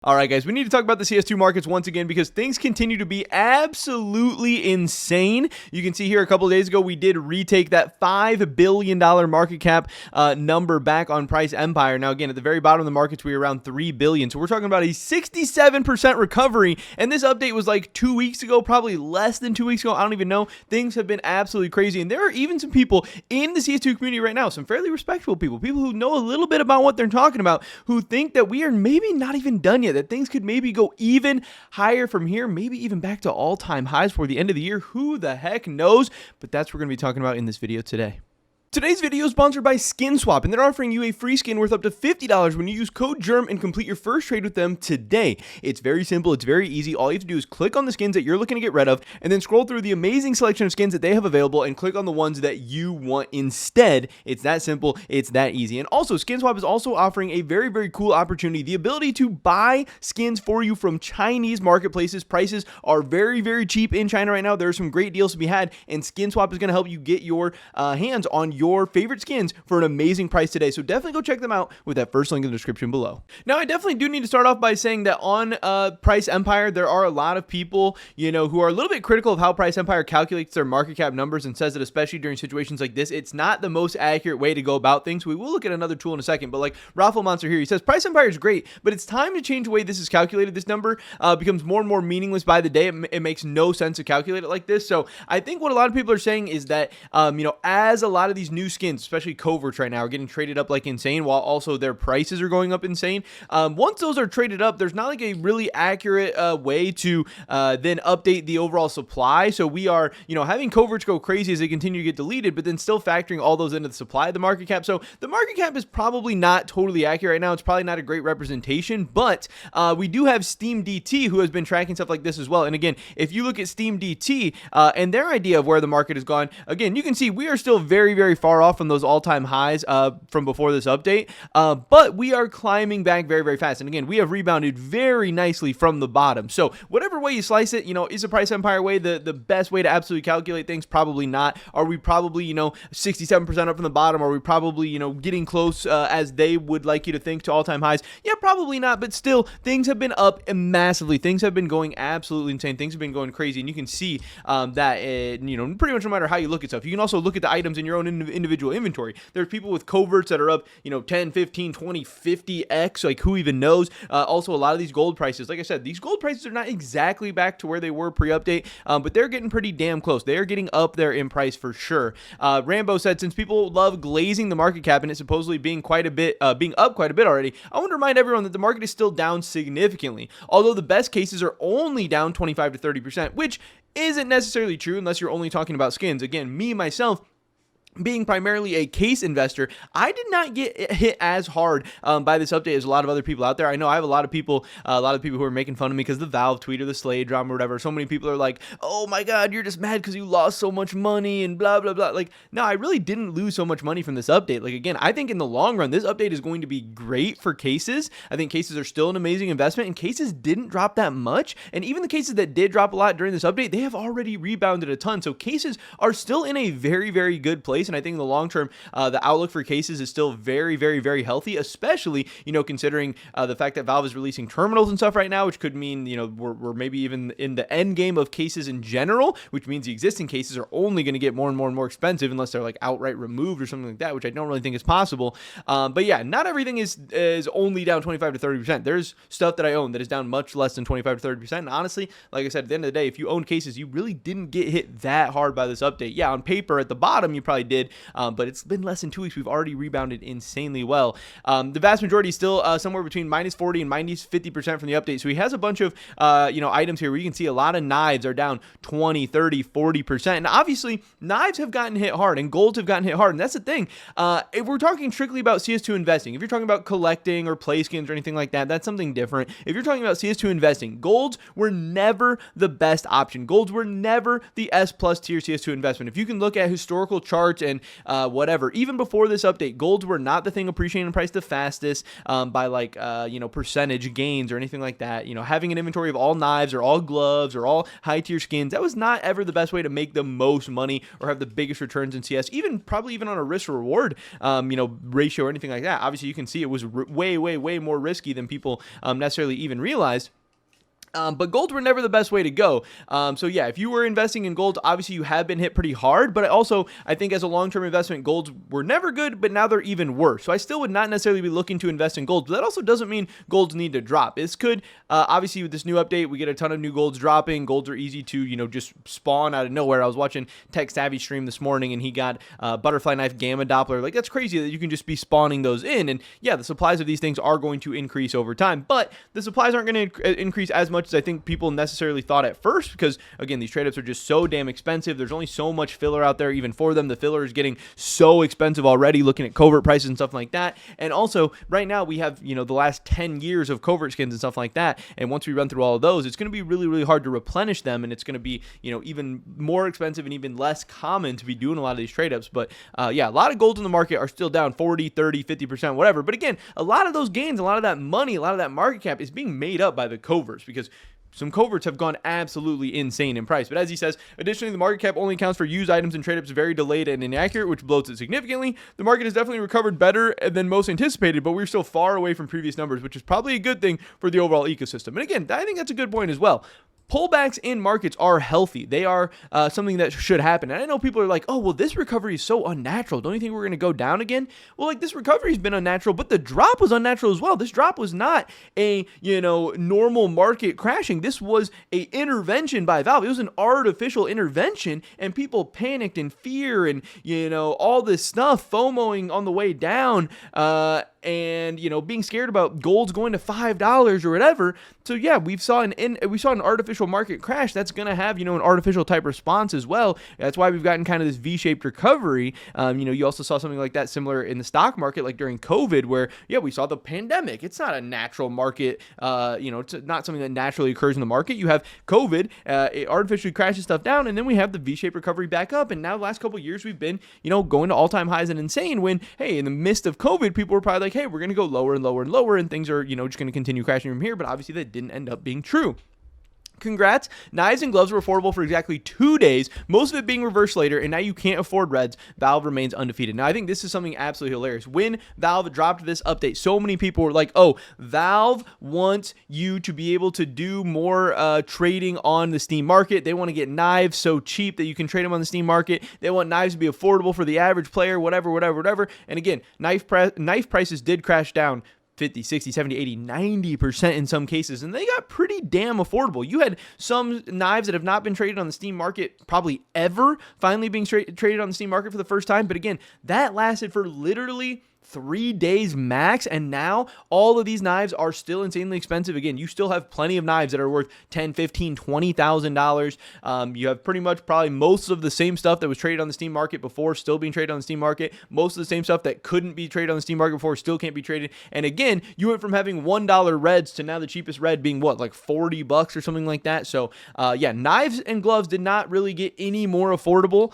All right, guys, we need to talk about the CS2 markets once again because things continue to be absolutely insane. You can see here a couple of days ago, we did retake that $5 billion market cap number back on Price Empire. Now, again, at the very bottom of the markets, we were around $3 billion. So we're talking about a 67% recovery. And this update was like 2 weeks ago, probably less than 2 weeks ago. I don't even know. Things have been absolutely crazy. And there are even some people in the CS2 community right now, some fairly respectable people who know a little bit about what they're talking about, who think that we are maybe not even done yet, that things could maybe go even higher from here, maybe even back to all-time highs for the end of the year. Who the heck knows? But that's what we're going to be talking about in this video today. Today's video is sponsored by SkinSwap, and they're offering you a free skin worth up to $50 when you use code GERM and complete your first trade with them today. It's very simple. It's very easy. All you have to do is click on the skins that you're looking to get rid of, and then scroll through the amazing selection of skins that they have available and click on the ones that you want instead. It's that simple. It's that easy. And also, SkinSwap is also offering a very, very cool opportunity, the ability to buy skins for you from Chinese marketplaces. Prices are very, very cheap in China right now. There are some great deals to be had, and SkinSwap is going to help you get your hands on your favorite skins for an amazing price today. So definitely go check them out with that first link in the description below. Now, I definitely do need to start off by saying that on Price Empire, there are a lot of people, who are a little bit critical of how Price Empire calculates their market cap numbers and says that especially during situations like this, it's not the most accurate way to go about things. We will look at another tool in a second, but like Raffle Monster here, he says Price Empire is great, but it's time to change the way this is calculated. This number becomes more and more meaningless by the day. It makes no sense to calculate it like this. So I think what a lot of people are saying is that, as a lot of these new skins, especially coverts right now, are getting traded up like insane, while also their prices are going up insane. Once those are traded up, there's not like a really accurate way to then update the overall supply. So we are, having coverts go crazy as they continue to get deleted, but then still factoring all those into the supply of the market cap. So the market cap is probably not totally accurate right now. It's probably not a great representation, but we do have Steam DT, who has been tracking stuff like this as well. And again, if you look at Steam DT and their idea of where the market has gone, again, you can see we are still very, very far off from those all-time highs from before this update, but we are climbing back very, very fast. And again, we have rebounded very nicely from the bottom. So whatever way you slice it, is the Price Empire way the best way to absolutely calculate things? Probably not. Are we probably, 67% up from the bottom? Are we probably, getting close as they would like you to think to all-time highs? Yeah, probably not, but still, things have been up massively. Things have been going absolutely insane. Things have been going crazy, and you can see that, pretty much no matter how you look at stuff. You can also look at the items in your own individual inventory. There's people with coverts that are up, 10, 15, 20, 50x, like who even knows? Also, a lot of these gold prices, like I said, these gold prices are not exactly back to where they were pre-update, but they're getting pretty damn close. They are getting up there in price for sure. Rambo said, since people love glazing the market cap and it's supposedly being up quite a bit already, I want to remind everyone that the market is still down significantly. Although the best cases are only down 25 to 30%, which isn't necessarily true unless you're only talking about skins. Again, myself, being primarily a case investor, I did not get hit as hard by this update as a lot of other people out there. I know I have a lot of people who are making fun of me because of the Valve tweet or the Slade drama or whatever. So many people are like, oh my God, you're just mad because you lost so much money and blah, blah, blah. Like, no, I really didn't lose so much money from this update. Like, again, I think in the long run, this update is going to be great for cases. I think cases are still an amazing investment, and cases didn't drop that much. And even the cases that did drop a lot during this update, they have already rebounded a ton. So cases are still in a very, very good place. And I think in the long term, the outlook for cases is still very, very, very healthy, especially, considering the fact that Valve is releasing terminals and stuff right now, which could mean, we're maybe even in the end game of cases in general, which means the existing cases are only going to get more and more and more expensive unless they're like outright removed or something like that, which I don't really think is possible. But yeah, not everything is only down 25 to 30%. There's stuff that I own that is down much less than 25 to 30%. And honestly, like I said, at the end of the day, if you own cases, you really didn't get hit that hard by this update. Yeah, on paper at the bottom, you probably did, but it's been less than 2 weeks. We've already rebounded insanely well. The vast majority is still somewhere between minus 40 and minus 50% from the update. So he has a bunch of, items here where you can see a lot of knives are down 20, 30, 40%. And obviously, knives have gotten hit hard and golds have gotten hit hard. And that's the thing. If we're talking strictly about CS2 investing, if you're talking about collecting or play skins or anything like that, that's something different. If you're talking about CS2 investing, golds were never the best option. Golds were never the S plus tier CS2 investment. If you can look at historical charts March and whatever. Even before this update, golds were not the thing appreciating in price the fastest by like percentage gains or anything like that. Having an inventory of all knives or all gloves or all high tier skins, that was not ever the best way to make the most money or have the biggest returns in CS. Probably even on a risk reward ratio or anything like that. Obviously, you can see it was way more risky than people necessarily even realized. But golds were never the best way to go. So yeah, if you were investing in golds, obviously you have been hit pretty hard, but I think as a long-term investment, golds were never good, but now they're even worse. So I still would not necessarily be looking to invest in golds, but that also doesn't mean golds need to drop. This could, obviously with this new update, we get a ton of new golds dropping. Golds are easy to, just spawn out of nowhere. I was watching Tech Savvy stream this morning and he got butterfly knife gamma Doppler. Like, that's crazy that you can just be spawning those in. And yeah, the supplies of these things are going to increase over time, but the supplies aren't going to increase as much as I think people necessarily thought at first, because again, these trade-ups are just so damn expensive. There's only so much filler out there even for them. The filler is getting so expensive already, looking at covert prices and stuff like that. And also right now we have, the last 10 years of covert skins and stuff like that. And once we run through all of those, it's going to be really hard to replenish them. And it's going to be, even more expensive and even less common to be doing a lot of these trade-ups. But yeah, a lot of golds in the market are still down 40, 30, 50%, whatever. But again, a lot of those gains, a lot of that money, a lot of that market cap is being made up by the coverts, because some coverts have gone absolutely insane in price. But as he says, additionally, the market cap only accounts for used items and trade-ups very delayed and inaccurate, which bloats it significantly. The market has definitely recovered better than most anticipated, but we're still far away from previous numbers, which is probably a good thing for the overall ecosystem. And again, I think that's a good point as well. Pullbacks in markets are healthy. They are something that should happen. And I know people are like, oh, well, this recovery is so unnatural. Don't you think we're going to go down again? Well, like, this recovery has been unnatural, but the drop was unnatural as well. This drop was not a, normal market crashing. This was a intervention by Valve. It was an artificial intervention, and people panicked in fear and, all this stuff, FOMOing on the way down, and being scared about golds going to $5 or whatever. So yeah, we saw an artificial market crash. That's going to have an artificial type response as well. That's why we've gotten kind of this V-shaped recovery. You also saw something like that similar in the stock market, like during COVID, where we saw the pandemic. It's not a natural market. It's not something that naturally occurs in the market. You have COVID, it artificially crashes stuff down, and then we have the V-shaped recovery back up. And now the last couple of years we've been going to all-time highs and insane. When in the midst of COVID, people were probably like, hey, we're going to go lower and lower and lower, and things are, just going to continue crashing from here. But obviously that didn't end up being true. Congrats. Knives and gloves were affordable for exactly 2 days, most of it being reversed later, and now you can't afford reds. Valve remains undefeated. Now, I think this is something absolutely hilarious. When Valve dropped this update, so many people were like, oh, Valve wants you to be able to do more trading on the Steam market. They want to get knives so cheap that you can trade them on the Steam market. They want knives to be affordable for the average player, whatever. And again, knife prices did crash down 50, 60, 70, 80, 90% in some cases, and they got pretty damn affordable. You had some knives that have not been traded on the Steam market probably ever finally being traded on the Steam market for the first time, but again, that lasted for literally 3 days max, and now all of these knives are still insanely expensive. Again, you still have plenty of knives that are worth $10, $15, $20,000. You have pretty much probably most of the same stuff that was traded on the Steam market before still being traded on the Steam market. Most of the same stuff that couldn't be traded on the Steam market before still can't be traded. And again, you went from having $1 reds to now the cheapest red being like $40 or something like that. So yeah, knives and gloves did not really get any more affordable.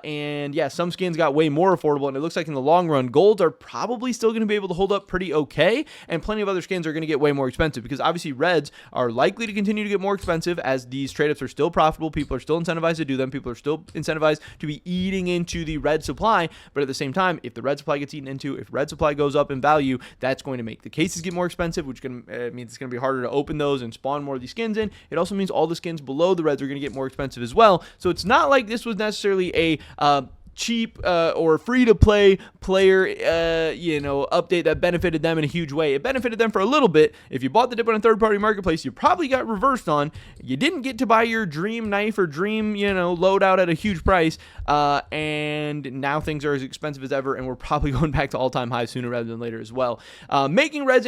And yeah, some skins got way more affordable, and it looks like in the long run, golds are probably still going to be able to hold up pretty okay, and plenty of other skins are going to get way more expensive, because obviously reds are likely to continue to get more expensive as these trade-ups are still profitable. People are still incentivized to do them. People are still incentivized to be eating into the red supply, but at the same time, if the red supply gets eaten into, if red supply goes up in value, that's going to make the cases get more expensive, which means it's going to be harder to open those and spawn more of these skins in. It also means all the skins below the reds are going to get more expensive as well. So it's not like this was necessarily a cheap or free-to-play player, update that benefited them in a huge way. It benefited them for a little bit. If you bought the dip on a third-party marketplace, you probably got reversed on. You didn't get to buy your dream knife or dream, loadout at a huge price, and now things are as expensive as ever, and we're probably going back to all-time highs sooner rather than later as well. Making red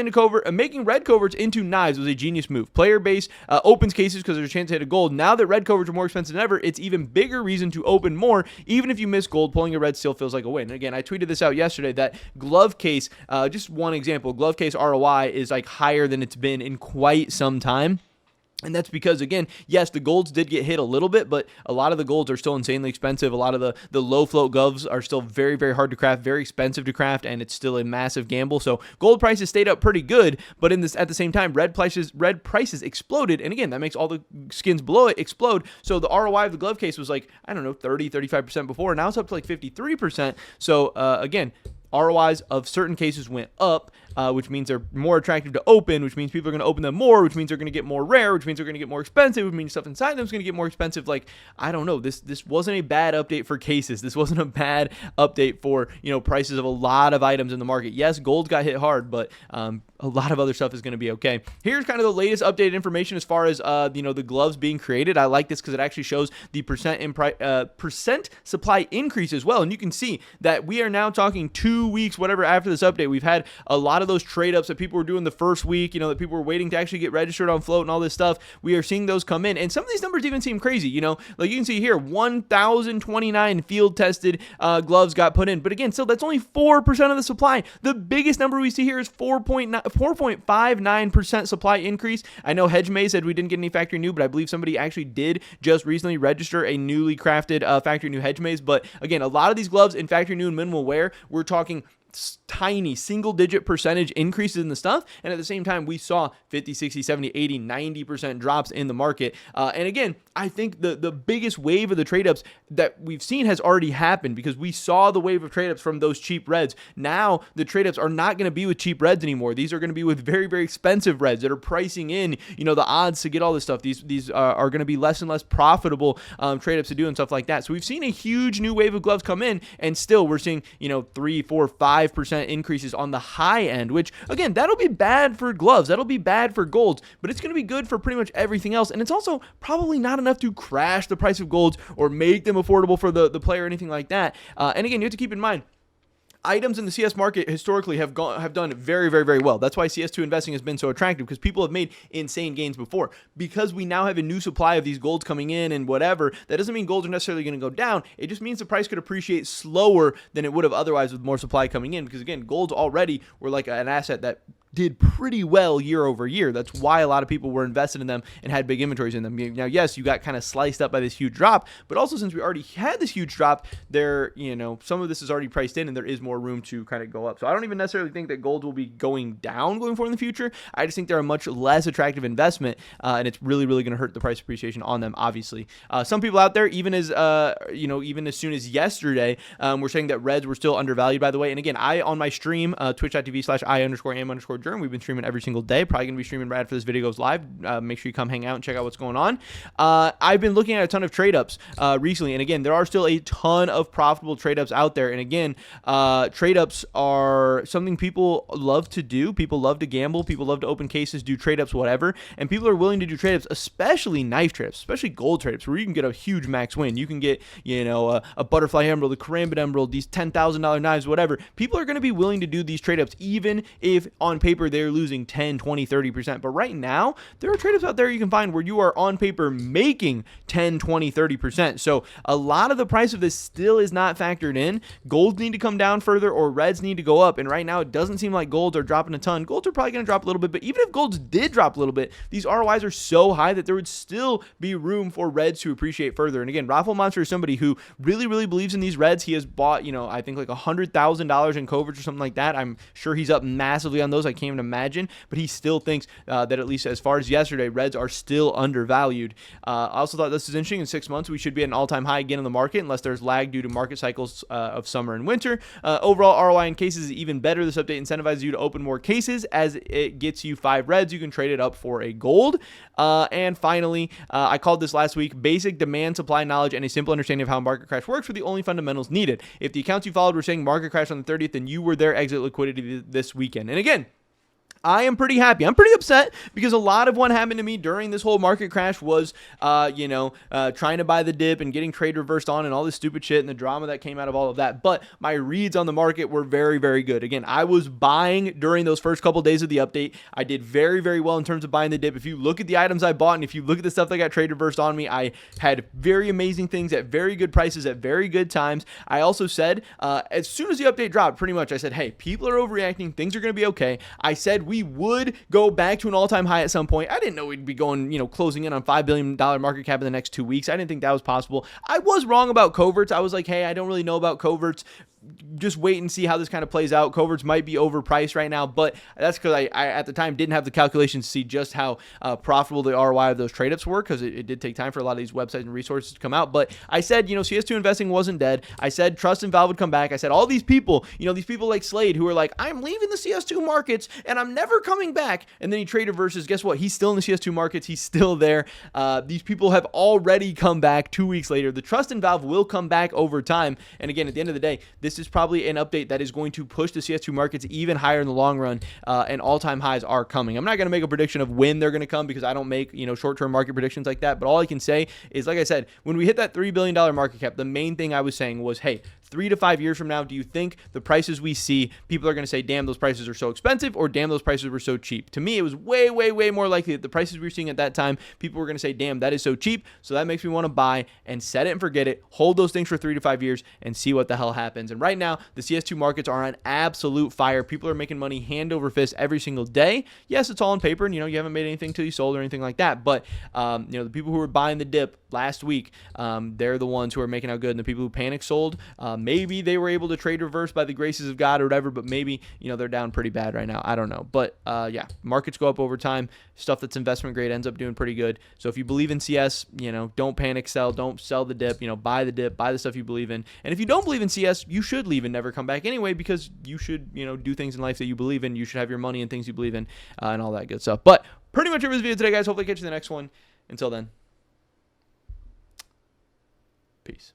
coverts into knives was a genius move. Player base opens cases because there's a chance to hit a gold. Now that red coverts are more expensive than ever, it's even bigger reason to open more. Even if you miss gold, pulling a red still feels like a win. And again, I tweeted this out yesterday that glove case, just one example, glove case ROI is like higher than it's been in quite some time. And that's because, again, yes, the golds did get hit a little bit, but a lot of the golds are still insanely expensive. A lot of the low float govs are still very, very hard to craft, very expensive to craft, and it's still a massive gamble. So gold prices stayed up pretty good, but at the same time, red prices exploded. And again, that makes all the skins below it explode. So the ROI of the glove case was like, I don't know, 30, 35% before. Now it's up to like 53%. So again, ROIs of certain cases went up, which means they're more attractive to open, which means people are going to open them more, which means they're going to get more rare, which means they're going to get more expensive, which means stuff inside them is going to get more expensive. Like, I don't know. This wasn't a bad update for cases. This wasn't a bad update for, prices of a lot of items in the market. Yes, gold got hit hard, but a lot of other stuff is going to be okay. Here's kind of the latest updated information as far as the gloves being created. I like this because it actually shows the percent supply increase as well, and you can see that we are now talking 2 weeks, whatever, after this update. We've had a lot of those trade ups that people were doing the first week, that people were waiting to actually get registered on float and all this stuff. We are seeing those come in, and some of these numbers even seem crazy. Like you can see here, 1,029 field tested gloves got put in, but again, still that's only 4% of the supply. The biggest number we see here is 4.59% supply increase. I know Hedge May said we didn't get any factory new, but I believe somebody actually did just recently register a newly crafted factory new Hedge Mays. But again, a lot of these gloves in factory new and minimal wear, we're talking tiny single-digit percentage increases in the stuff, and at the same time we saw 50, 60, 70, 80, 90% drops in the market. And again, I think the biggest wave of the trade-ups that we've seen has already happened, because we saw the wave of trade-ups from those cheap reds. Now the trade-ups are not going to be with cheap reds anymore. These are going to be with very, very expensive reds that are pricing in the odds to get all this stuff. These are going to be less and less profitable trade-ups to do and stuff like that. So we've seen a huge new wave of gloves come in, and still we're seeing 3, 4, 5% increases on the high end, which again, that'll be bad for gloves, that'll be bad for golds, but it's going to be good for pretty much everything else. And it's also probably not enough to crash the price of golds or make them affordable for the player or anything like that. And again, you have to keep in mind, items in the CS market historically have done very, very, very well. That's why CS2 investing has been so attractive, because people have made insane gains before. Because we now have a new supply of these golds coming in and whatever, that doesn't mean golds are necessarily going to go down. It just means the price could appreciate slower than it would have otherwise with more supply coming in. Because again, golds already were like an asset that did pretty well year over year. That's why a lot of people were invested in them and had big inventories in them. Now, yes, you got kind of sliced up by this huge drop, but also since we already had this huge drop, there, some of this is already priced in, and there is more room to kind of go up. So I don't even necessarily think that gold will be going down going forward in the future. I just think they're a much less attractive investment, and it's really, really going to hurt the price appreciation on them, obviously. Some people out there, even as soon as yesterday, were saying that reds were still undervalued, by the way. And again, I, on my stream, twitch.tv/I_am_Jordan, we've been streaming every single day. Probably going to be streaming right after this video goes live. Make sure you come hang out and check out what's going on. I've been looking at a ton of trade-ups recently. And again, there are still a ton of profitable trade-ups out there. And again, trade-ups are something people love to do. People love to gamble. People love to open cases, do trade-ups, whatever. And people are willing to do trade-ups, especially knife trade-ups, especially gold trade-ups, where you can get a huge max win. You can get, a butterfly emerald, a karambit emerald, these $10,000 knives, whatever. People are going to be willing to do these trade-ups, even if on paper they're losing 10, 20, 30%. But right now, there are trade-ups out there you can find where you are on paper making 10, 20, 30%. So a lot of the price of this still is not factored in. Golds need to come down further, or reds need to go up. And right now, it doesn't seem like golds are dropping a ton. Golds are probably going to drop a little bit, but even if golds did drop a little bit, these ROIs are so high that there would still be room for reds to appreciate further. And again, Raffle Monster is somebody who really, really believes in these reds. He has bought, I think like $100,000 in coverage or something like that. I'm sure he's up massively on those. I can't even imagine, but he still thinks that at least as far as yesterday, reds are still undervalued. I also thought this is interesting. In 6 months, we should be at an all-time high again in the market, unless there's lag due to market cycles of summer and winter. Overall ROI in cases is even better. This update incentivizes you to open more cases. As it gets you 5 reds, you can trade it up for a gold. And finally, I called this last week, basic demand supply knowledge and a simple understanding of how a market crash works were the only fundamentals needed. If the accounts you followed were saying market crash on the 30th, then you were their exit liquidity this weekend. And again, I am pretty happy. I'm pretty upset because a lot of what happened to me during this whole market crash was, trying to buy the dip and getting trade reversed on and all this stupid shit and the drama that came out of all of that. But my reads on the market were very, very good. Again, I was buying during those first couple of days of the update. I did very, very well in terms of buying the dip. If you look at the items I bought and if you look at the stuff that got trade reversed on me, I had very amazing things at very good prices at very good times. I also said, as soon as the update dropped, pretty much I said, hey, people are overreacting. Things are going to be okay. I said we would go back to an all-time high at some point. I didn't know we'd be going, closing in on $5 billion market cap in the next 2 weeks. I didn't think that was possible. I was wrong about coverts. I was like, hey, I don't really know about coverts. Just wait and see how this kind of plays out. Coverts might be overpriced right now, but that's because I at the time didn't have the calculations to see just how profitable the ROI of those trade-ups were, because it did take time for a lot of these websites and resources to come out. But I said, CS2 investing wasn't dead. I said trust and Valve would come back. I said all these people, these people like Slade who are like, I'm leaving the CS2 markets and I'm never coming back. And then he traded versus, guess what? He's still in the CS2 markets. He's still there. These people have already come back 2 weeks later. The trust in Valve will come back over time. And again, at the end of the day, this is probably an update that is going to push the CS2 markets even higher in the long run, and all-time highs are coming. I'm not going to make a prediction of when they're going to come because I don't make short-term market predictions like that, but all I can say is, like I said, when we hit that $3 billion market cap, the main thing I was saying was, hey, 3 to 5 years from now, do you think the prices we see, people are going to say, damn, those prices are so expensive, or damn, those prices were so cheap? To me, it was way, way, way more likely that the prices we were seeing at that time, people were going to say, damn, that is so cheap. So that makes me want to buy and set it and forget it, hold those things for 3 to 5 years and see what the hell happens. And right now, the CS2 markets are on absolute fire. People are making money hand over fist every single day. Yes, it's all on paper, and you haven't made anything till you sold or anything like that. But the people who were buying the dip last week, they're the ones who are making out good. And the people who panic sold, maybe they were able to trade reverse by the graces of God or whatever, but maybe they're down pretty bad right now. I don't know. But yeah, markets go up over time. Stuff that's investment grade ends up doing pretty good. So if you believe in CS, don't panic sell, don't sell the dip, buy the dip, buy the stuff you believe in. And if you don't believe in CS, you should leave and never come back anyway, because you should do things in life that you believe in. You should have your money in things you believe in, and all that good stuff. But pretty much it for this video today, guys. Hopefully catch you in the next one. Until then, peace.